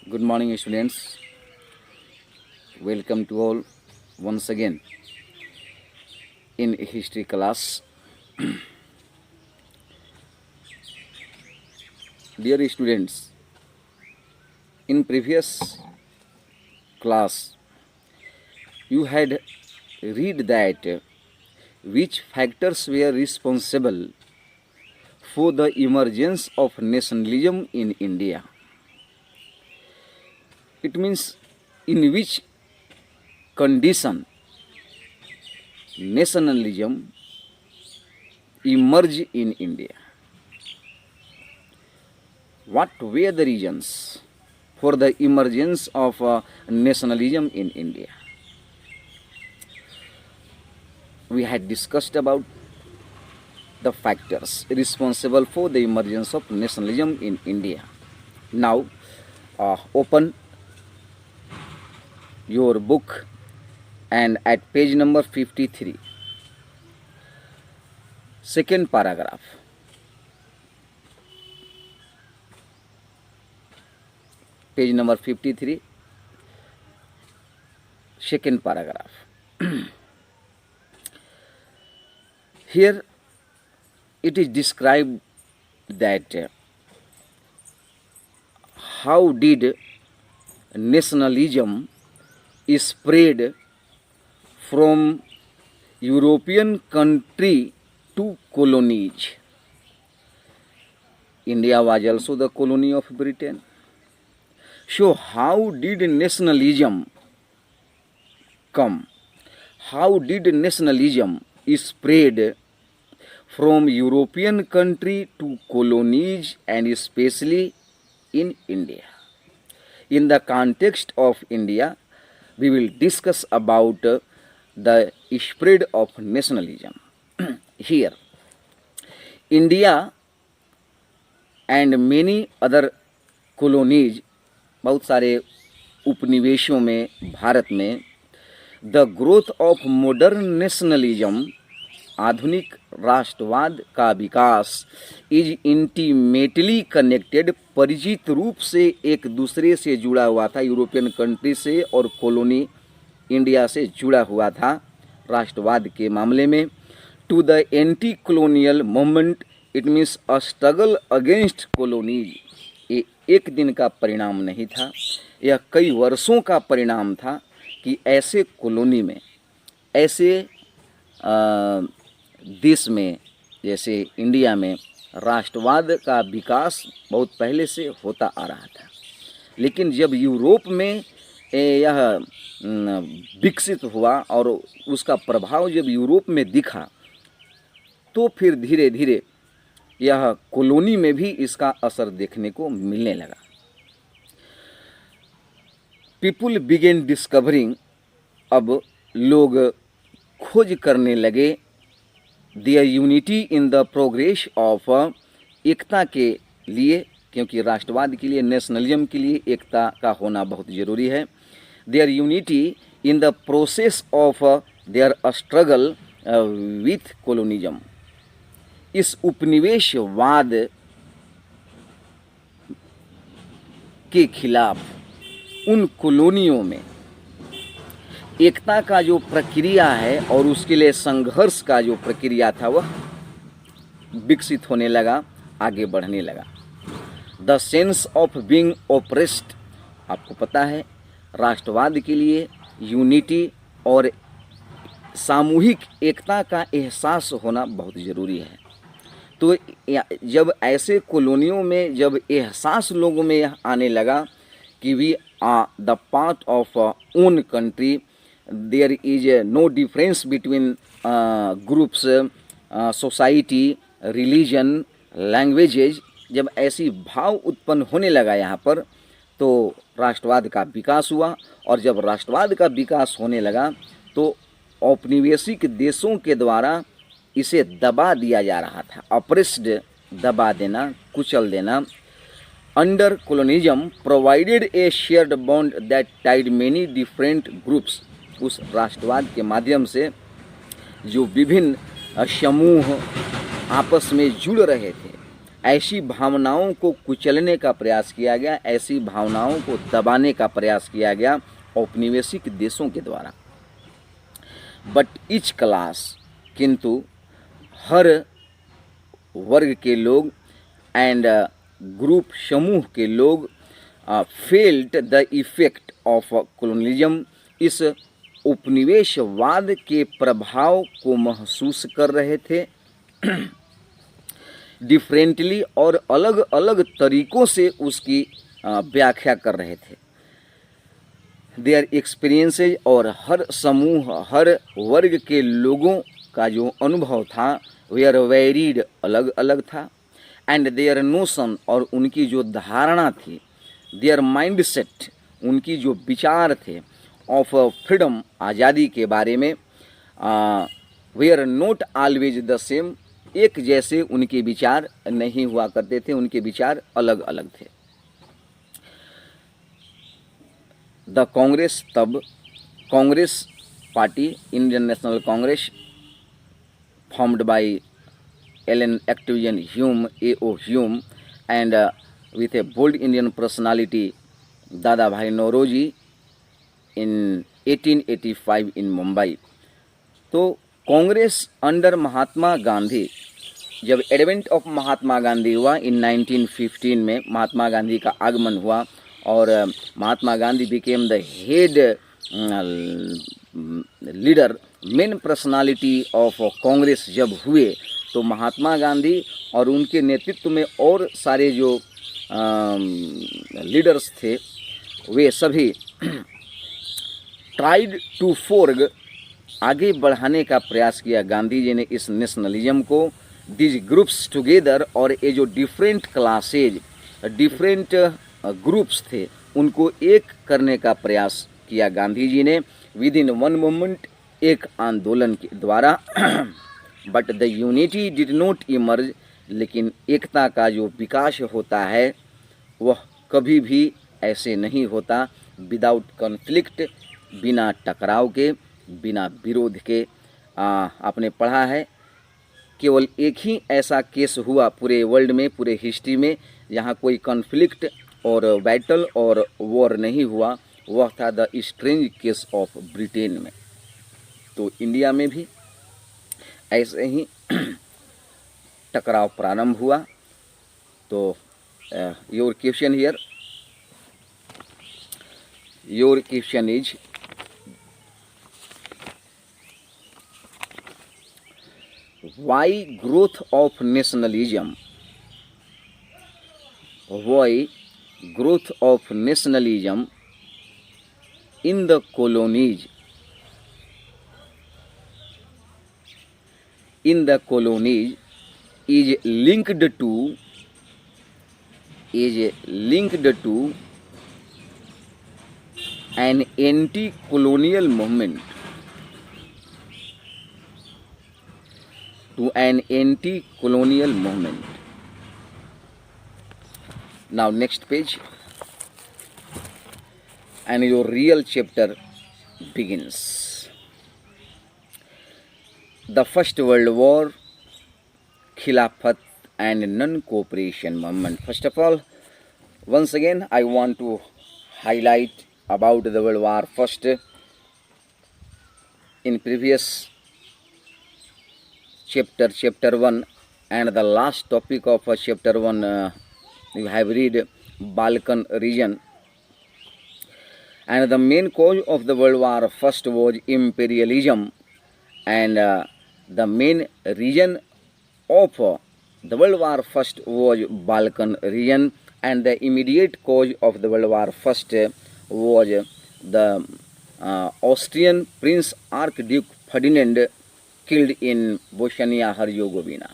Good morning, students. Welcome to all once again in history class. Dear students, in previous class, you had read that which factors were responsible for the emergence of nationalism in India. It means in which condition nationalism emerged in India. What were the reasons for the emergence of nationalism in India? We had discussed about the factors responsible for the emergence of nationalism in India. Now, open your book and at page number 53, second paragraph. Page number 53, second paragraph. Here it is described that how did nationalism spread from European country to colonies. India was also the colony of Britain. So how did nationalism come? How did nationalism spread from European country to colonies and especially in India? In the context of India, we will discuss about the spread of nationalism. Here, India and many other colonies, बहुत सारे उपनिवेशों में भारत में, the growth of modern nationalism, आधुनिक राष्ट्रवाद का विकास, is intimately connected, परिचित रूप से एक दूसरे से जुड़ा हुआ था, यूरोपियन कंट्री से और कॉलोनी इंडिया से जुड़ा हुआ था राष्ट्रवाद के मामले में, to the anti colonial movement. It means a struggle against colonies. ये एक दिन का परिणाम नहीं था, यह कई वर्षों का परिणाम था कि ऐसे कॉलोनी में, ऐसे देश में जैसे इंडिया में राष्ट्रवाद का विकास बहुत पहले से होता आ रहा था. लेकिन जब यूरोप में यह विकसित हुआ और उसका प्रभाव जब यूरोप में दिखा, तो फिर धीरे धीरे यह कॉलोनी में भी इसका असर देखने को मिलने लगा. पीपुल बिगेन डिस्कवरिंग, अब लोग खोज करने लगे, there unity in the progress of, एकता के लिए, क्योंकि राष्ट्रवाद के लिए, नेशनलिज्म के लिए एकता का होना बहुत ज़रूरी है. There unity in the process of their struggle with colonialism. इस उपनिवेशवाद के खिलाफ उन कॉलोनियों में एकता का जो प्रक्रिया है और उसके लिए संघर्ष का जो प्रक्रिया था वह विकसित होने लगा, आगे बढ़ने लगा. The sense of being oppressed, आपको पता है राष्ट्रवाद के लिए यूनिटी और सामूहिक एकता का एहसास होना बहुत ज़रूरी है. तो जब ऐसे कॉलोनियों में जब एहसास लोगों में आने लगा कि we are the part of own country, there is no difference between groups, society, religion, languages, जब ऐसी भाव उत्पन्न होने लगा यहाँ पर, तो राष्ट्रवाद का विकास हुआ. और जब राष्ट्रवाद का विकास होने लगा तो औपनिवेशिक देशों के द्वारा इसे दबा दिया जा रहा था. अप्रेस्ड, दबा देना, कुचल देना. Under colonialism provided a shared bond that tied many different groups. उस राष्ट्रवाद के माध्यम से जो विभिन्न समूह आपस में जुड़ रहे थे, ऐसी भावनाओं को कुचलने का प्रयास किया गया, ऐसी भावनाओं को दबाने का प्रयास किया गया औपनिवेशिक देशों के द्वारा। बट ईच क्लास, किंतु हर वर्ग के लोग एंड ग्रुप, समूह के लोग felt the effect of colonialism, इस उपनिवेशवाद के प्रभाव को महसूस कर रहे थे डिफरेंटली, और अलग अलग तरीक़ों से उसकी व्याख्या कर रहे थे। देयर एक्सपीरियंसेज, और हर समूह, हर वर्ग के लोगों का जो अनुभव था वेयर वेरीड, अलग अलग था। एंड देयर नोशन, और उनकी जो धारणा थी, देयर माइंड सेट, उनकी जो विचार थे ऑफ फ्रीडम, आज़ादी के बारे में, were not always the same, एक जैसे उनके विचार नहीं हुआ करते थे, उनके विचार अलग अलग थे। द कांग्रेस, तब Congress party, Indian National Congress, formed by Allan Octavian Hume, A.O. Hume, and with a bold Indian personality, Dada Bhai Nauroji, in 1885 in Mumbai. तो कांग्रेस अंडर महात्मा गांधी, जब एडवेंट ऑफ महात्मा गांधी हुआ इन 1915 में, महात्मा गांधी का आगमन हुआ और Mahatma Gandhi became the head leader, main personality of Congress जब हुए, तो महात्मा गांधी और उनके नेतृत्व में और सारे जो लीडर्स थे, वे सभी ट्राइड टू फोर्ग, आगे बढ़ाने का प्रयास किया गांधी जी ने इस नेशनलिज्म को, दिस ग्रुप्स टुगेदर, और ये जो डिफरेंट क्लासेज, डिफरेंट ग्रुप्स थे, उनको एक करने का प्रयास किया गांधी जी ने विद इन वन मोमेंट, एक आंदोलन के द्वारा। But the unity did not emerge, लेकिन एकता का जो विकास होता है वह कभी भी ऐसे नहीं होता विदाउट कॉन्फ्लिक्ट, बिना टकराव के, बिना विरोध के। आपने पढ़ा है केवल एक ही ऐसा केस हुआ पूरे वर्ल्ड में, पूरे हिस्ट्री में, जहाँ कोई कॉन्फ्लिक्ट और बैटल और वॉर नहीं हुआ, वह था the strange case of Britain में। तो इंडिया में भी ऐसे ही टकराव प्रारंभ हुआ। तो your question here, your question is, why growth of nationalism, why growth of nationalism in the colonies, in the colonies is linked to an anti-colonial movement, to an anti-colonial movement. Now next page, and your real chapter begins. The First World War, Khilafat and non-cooperation movement. First of all, once again I want to highlight about the World War First. In previous chapter 1, and the last topic of chapter 1, you have read Balkan region, and the main cause of the World War First was imperialism, and the main region of the World War First was Balkan region, and the immediate cause of the World War First was the Austrian Prince Archduke Ferdinand killed in Bosnia-Herzegovina,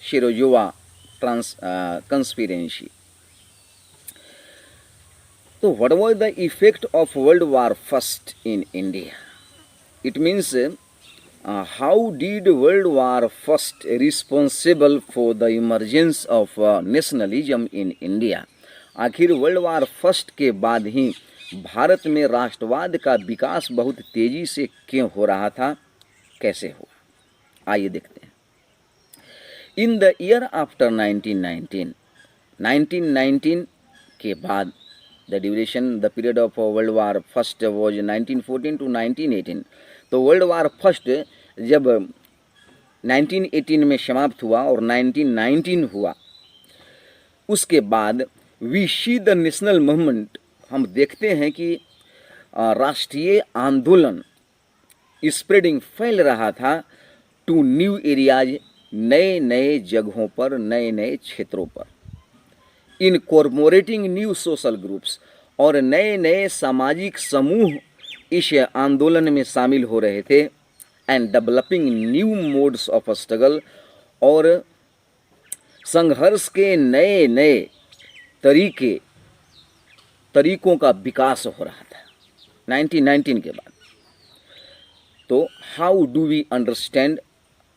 Sarajevo conspiracy. So what was the effect of World War First in India? It means how did World War First responsible for the emergence of nationalism in India? आखिर world War first के बाद ही भारत में राष्ट्रवाद का विकास बहुत तेजी से क्यों हो रहा था, कैसे हुआ? आइए देखते हैं। इन द ईयर आफ्टर 1919 के बाद the duration the period of World War first was 1914 to 1918। तो वर्ल्ड वार फर्स्ट जब 1918 में समाप्त हुआ और 1919 हुआ, उसके बाद we see the national movement, हम देखते हैं कि राष्ट्रीय आंदोलन स्प्रेडिंग फैल रहा था टू न्यू एरियाज, नए नए जगहों पर, नए नए क्षेत्रों पर, इनकॉर्पोरेटिंग न्यू सोशल ग्रुप्स, और नए नए सामाजिक समूह इस आंदोलन में शामिल हो रहे थे, and developing new modes of struggle, और संघर्ष के नए नए तरीकों का विकास हो रहा था 1919 के बाद। तो हाउ डू वी अंडरस्टैंड,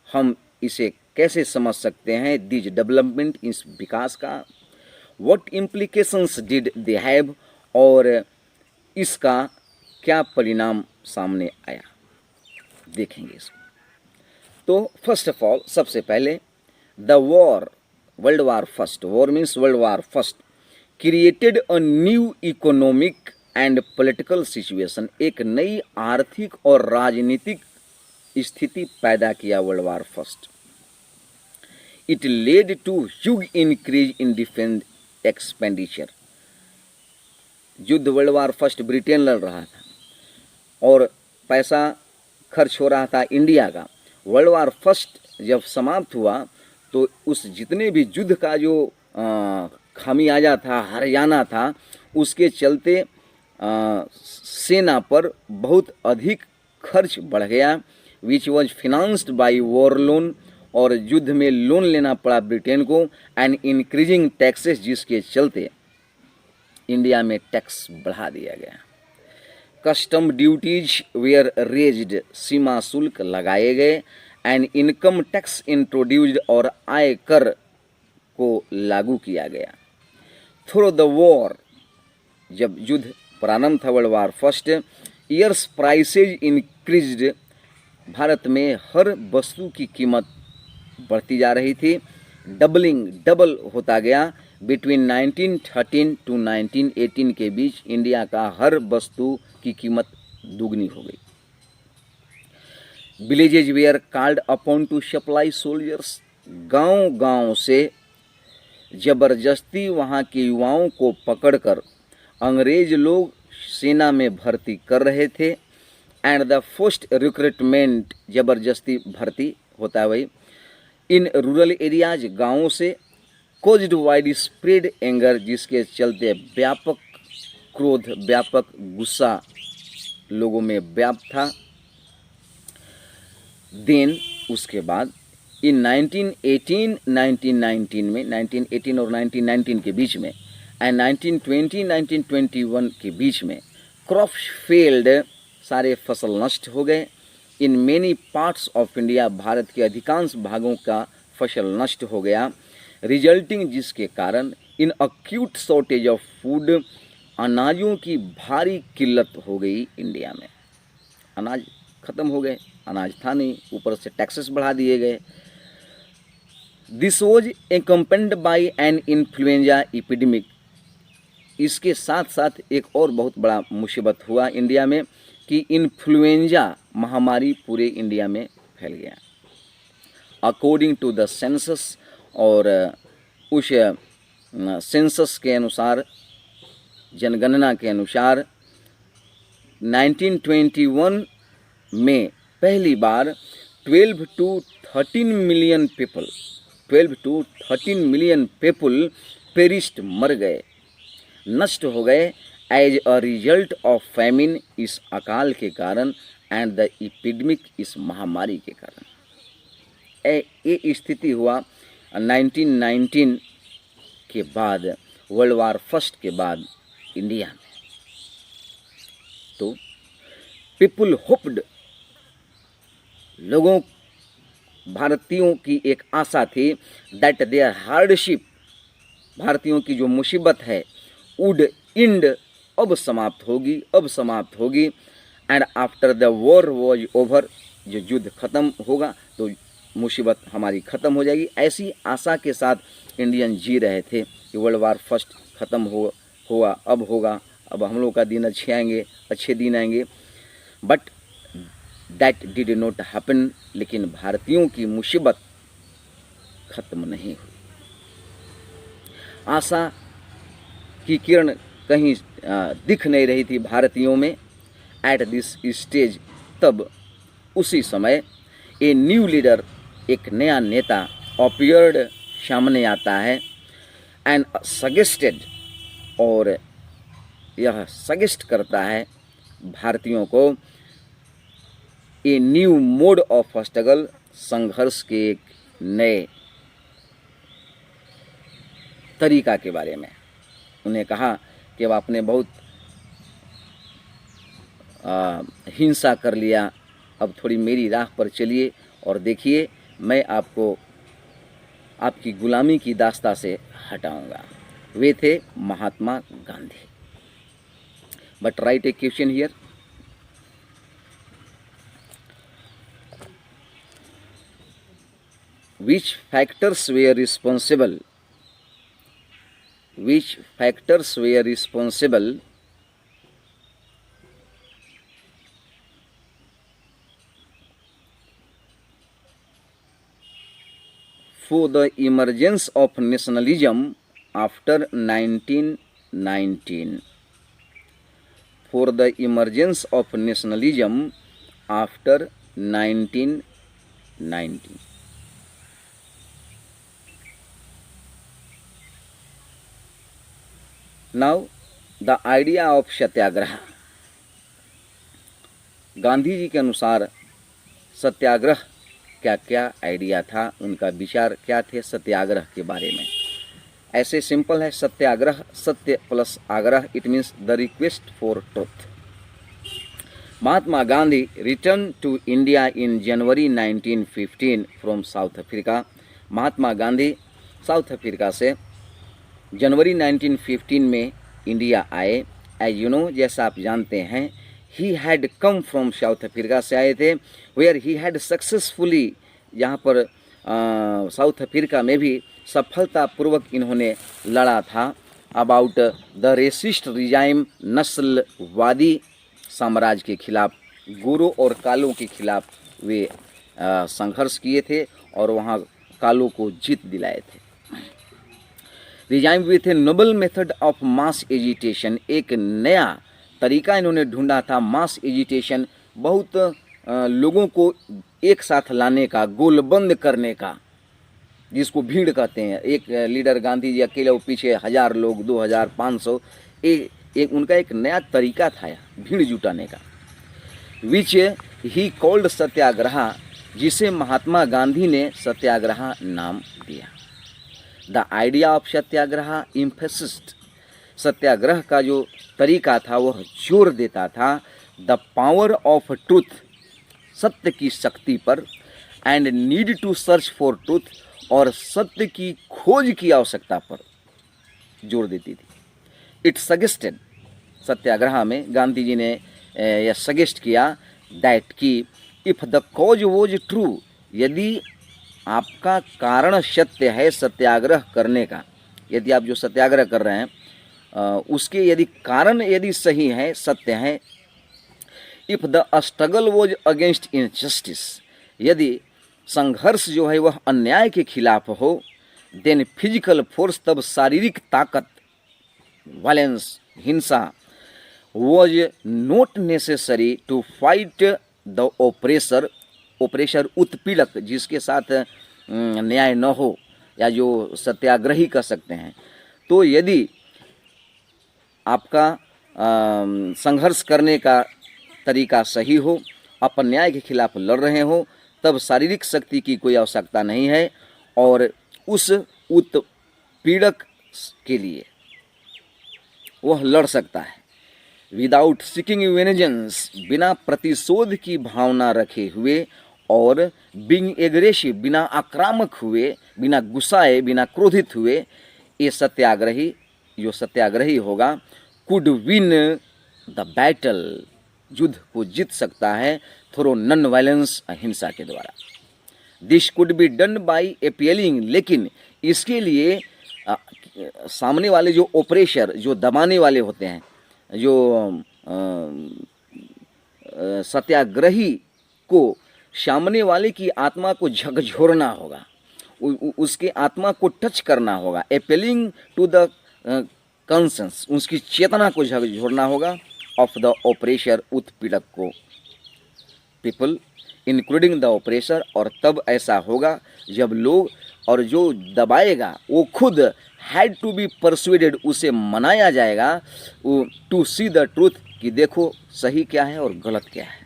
हम इसे कैसे समझ सकते हैं, दिस डेवलपमेंट, इस विकास का, what implications did they have, और इसका क्या परिणाम सामने आया, देखेंगे इसको। तो फर्स्ट ऑफ ऑल, सबसे पहले the war, World War first, war means World War first, created a new economic and political situation, एक नई आर्थिक और राजनीतिक स्थिति पैदा किया World War first. It led to huge increase in defence expenditure. युद्ध वर्ल्ड वार फर्स्ट ब्रिटेन लड़ रहा था और पैसा खर्च हो रहा था इंडिया का। वर्ल्ड वार फर्स्ट जब समाप्त हुआ तो उस जितने भी युद्ध का जो खामियाजा था, हर्जाना था, उसके चलते सेना पर बहुत अधिक खर्च बढ़ गया, which was financed by war loan, और युद्ध में लोन लेना पड़ा ब्रिटेन को, एंड इंक्रीजिंग टैक्सेस, जिसके चलते इंडिया में टैक्स बढ़ा दिया गया। कस्टम ड्यूटीज वेयर रेज्ड, सीमा शुल्क लगाए गए, एंड इनकम टैक्स इंट्रोड्यूस्ड, और आय कर को लागू किया गया। थ्रू द वॉर, जब युद्ध प्रारंभ था world War first, years prices increased, Bharat में हर वस्तु की कीमत बढ़ती जा रही थी, डबल होता गया। बिटवीन 1913 टू 1918 के बीच इंडिया का हर वस्तु की कीमत दुगनी हो गई। Villages where called upon two supply soldiers, गांव से जबरदस्ती वहाँ के युवाओं को पकड़कर अंग्रेज लोग सेना में भर्ती कर रहे थे, एंड द फोर्स्ड रिक्रूटमेंट, जबरदस्ती भर्ती होता है वही, इन रूरल एरियाज, गाँवों से, कोज्ड वाइड स्प्रेड एंगर, जिसके चलते व्यापक क्रोध, व्यापक गुस्सा लोगों में व्याप्त था। देन उसके बाद इन 1918 में, 1918 और 1919 के बीच में, एंड 1920-1921 के बीच में, क्रॉप्स फेल्ड, सारे फसल नष्ट हो गए। In many parts of India, Bharat के अधिकांश भागों का फसल नष्ट हो गया, रिजल्टिंग, जिसके कारण इन अक्यूट शॉर्टेज ऑफ फूड, अनाजों की भारी किल्लत हो गई इंडिया में। अनाज खत्म हो गए, अनाज था नहीं, ऊपर से टैक्सेस बढ़ा दिए गए। This was accompanied by an influenza epidemic, इसके साथ साथ एक और बहुत बड़ा मुसीबत हुआ इंडिया में कि इन्फ्लुएंजा महामारी पूरे इंडिया में फैल गया। अकॉर्डिंग टू द सेंसस, और उस सेंसस के अनुसार, जनगणना के अनुसार 1921 में पहली बार 12 to 13 मिलियन पीपल पेरिस्ट, मर गए, नष्ट हो गए, as a result of famine, इस अकाल के कारण, एंड द एपिडेमिक, इस महामारी के कारण। ये स्थिति हुआ 1919 के बाद, वर्ल्ड वार फर्स्ट के बाद इंडिया में। तो पीपुल होप्ड, लोगों, भारतीयों की एक आशा थी, दैट देयर हार्डशिप, भारतीयों की जो मुसीबत है, वुड इंड, अब समाप्त होगी, and after the war was over, जो युद्ध खत्म होगा तो मुसीबत हमारी ख़त्म हो जाएगी। ऐसी आशा के साथ इंडियन जी रहे थे कि वर्ल्ड वार फर्स्ट ख़त्म हुआ, अब होगा, अब हम लोग का दिन अच्छे आएंगे, अच्छे दिन आएंगे। But that did not happen. लेकिन भारतीयों की मुसीबत ख़त्म नहीं हुई। आशा की किरण कहीं दिख नहीं रही थी भारतीयों में एट दिस स्टेज। तब उसी समय ए न्यू लीडर, एक नया नेता अपीयर्ड, सामने आता है एंड सजेस्टेड, और यह सजेस्ट करता है भारतीयों को a new mode of struggle, संघर्ष के एक नए तरीका के बारे में। उन्हें कहा कि अब आपने बहुत हिंसा कर लिया, अब थोड़ी मेरी राह पर चलिए और देखिए मैं आपको आपकी गुलामी की दास्ता से हटाऊंगा। वे थे Mahatma Gandhi. But write a question here, which factors were responsible for the emergence of nationalism after 1919? For the emergence of nationalism after 1919. Now the idea of सत्याग्रह। गांधी जी के अनुसार सत्याग्रह क्या क्या आइडिया था, उनका विचार क्या थे सत्याग्रह के बारे में। ऐसे सिंपल है सत्याग्रह, सत्य प्लस आग्रह, it means the request for truth. Mahatma Gandhi return to India in January 1915 from South Africa. Mahatma Gandhi South Africa से जनवरी 1915 में इंडिया आए। एज यू नो, जैसा आप जानते हैं, he had come from South Africa से आए थे, वेयर ही हैड सक्सेसफुली, यहाँ पर साउथ अफ्रीका में भी सफलतापूर्वक इन्होंने लड़ा था अबाउट द रेसिस्ट रिजाइम, नस्लवादी साम्राज्य के खिलाफ, गोरों और कालों के खिलाफ वे संघर्ष किए थे और वहाँ कालों को जीत दिलाए थे। Regime with a noble method of mass agitation, एक नया तरीका इन्होंने ढूंढा था मास एजिटेशन, बहुत लोगों को एक साथ लाने का, गोलबंद करने का, जिसको भीड़ कहते हैं। एक लीडर गांधी जी अकेले, वो पीछे 1000 लोग, 2000, 500, एक उनका एक नया तरीका था भीड़ जुटाने का। विच ही कॉल्ड सत्याग्रह, जिसे महात्मा गांधी ने सत्याग्रह नाम दिया। द आइडिया ऑफ सत्याग्रह इम्फेसिस्ड, सत्याग्रह का जो तरीका था वह जोर देता था द पावर ऑफ ट्रूथ, सत्य की शक्ति पर, and need to search for truth, और सत्य की खोज की आवश्यकता पर जोर देती थी। इट सजेस्टेड, सत्याग्रह में गांधी जी ने यह सजेस्ट किया दैट कि if the cause was true, यदि आपका कारण सत्य है सत्याग्रह करने का, यदि आप जो सत्याग्रह कर रहे हैं उसके यदि कारण यदि सही है, सत्य है, if the struggle was against injustice, यदि संघर्ष जो है वह अन्याय के खिलाफ हो, देन फिजिकल फोर्स, तब शारीरिक ताकत, वायलेंस, हिंसा, was not necessary to fight the oppressor, oppressor उत्पीड़क, जिसके साथ न्याय न हो, या जो सत्याग्रही कह सकते हैं। तो यदि आपका संघर्ष करने का तरीका सही हो, आप अन्याय के खिलाफ लड़ रहे हो, तब शारीरिक शक्ति की कोई आवश्यकता नहीं है, और उस उत्पीड़क के लिए वह लड़ सकता है विदाउट सीकिंग वेनेजेंस, बिना प्रतिशोध की भावना रखे हुए, और बीइंग एग्रेसिव, बिना आक्रामक हुए, बिना गुस्साए, बिना क्रोधित हुए। ये सत्याग्रही, जो सत्याग्रही होगा, कुड विन द बैटल, युद्ध को जीत सकता है थ्रू नॉन वायलेंस, अहिंसा के द्वारा। This could be done by appealing, लेकिन इसके लिए सामने वाले जो ओप्रेशर, जो दबाने वाले होते हैं, जो सत्याग्रही को सामने वाले की आत्मा को झकझोरना होगा, उसके आत्मा को टच करना होगा, अपीलिंग टू द कॉन्सेंस, उसकी चेतना को झकझोरना होगा, ऑफ द ऑपरेशर, उत्पीड़क को, पीपल इंक्लूडिंग द ऑपरेशर। और तब ऐसा होगा जब लोग, और जो दबाएगा वो खुद हैड टू बी परsuaded, उसे मनाया जाएगा टू सी द ट्रूथ, कि देखो सही क्या है और गलत क्या है।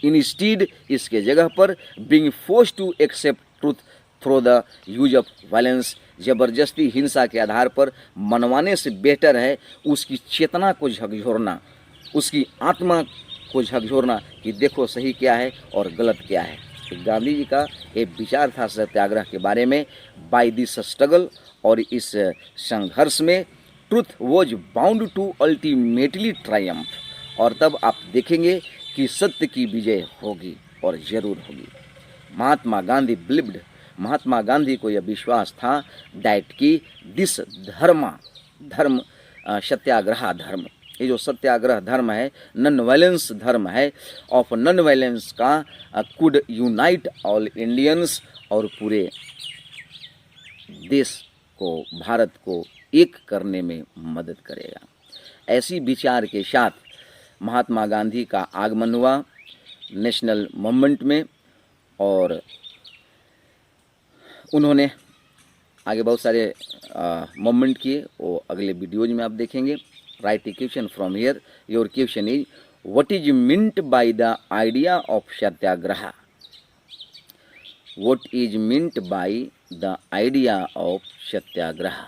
इंस्टीड, इसके जगह पर, being forced to accept truth through the use of violence, जबरदस्ती हिंसा के आधार पर मनवाने से बेहतर है उसकी चेतना को झकझोरना, उसकी आत्मा को झकझोरना कि देखो सही क्या है और गलत क्या है। तो गांधी जी का एक विचार था सत्याग्रह के बारे में, बाय दिस स्ट्रगल, और इस संघर्ष में truth was bound to ultimately triumph, और तब आप देखेंगे कि सत्य की विजय होगी और जरूर होगी। महात्मा गांधी बिलीव्ड, महात्मा गांधी को यह विश्वास था दैट की दिस धर्म सत्याग्रह धर्म, ये जो सत्याग्रह धर्म है, नॉन वायलेंस धर्म है, ऑफ नॉन वायलेंस का कुड यूनाइट ऑल इंडियंस, और पूरे देश को, भारत को एक करने में मदद करेगा। ऐसी विचार के साथ महात्मा गांधी का आगमन हुआ नेशनल मूवमेंट में, और उन्होंने आगे बहुत सारे मूवमेंट किए, वो अगले वीडियोज में आप देखेंगे। Write a question from here, your question is what is meant by the idea of satyagraha, what is meant by the idea of satyagraha,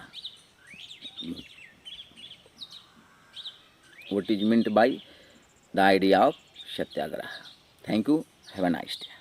what is meant by the idea of satyagraha. Thank you. Have a nice day.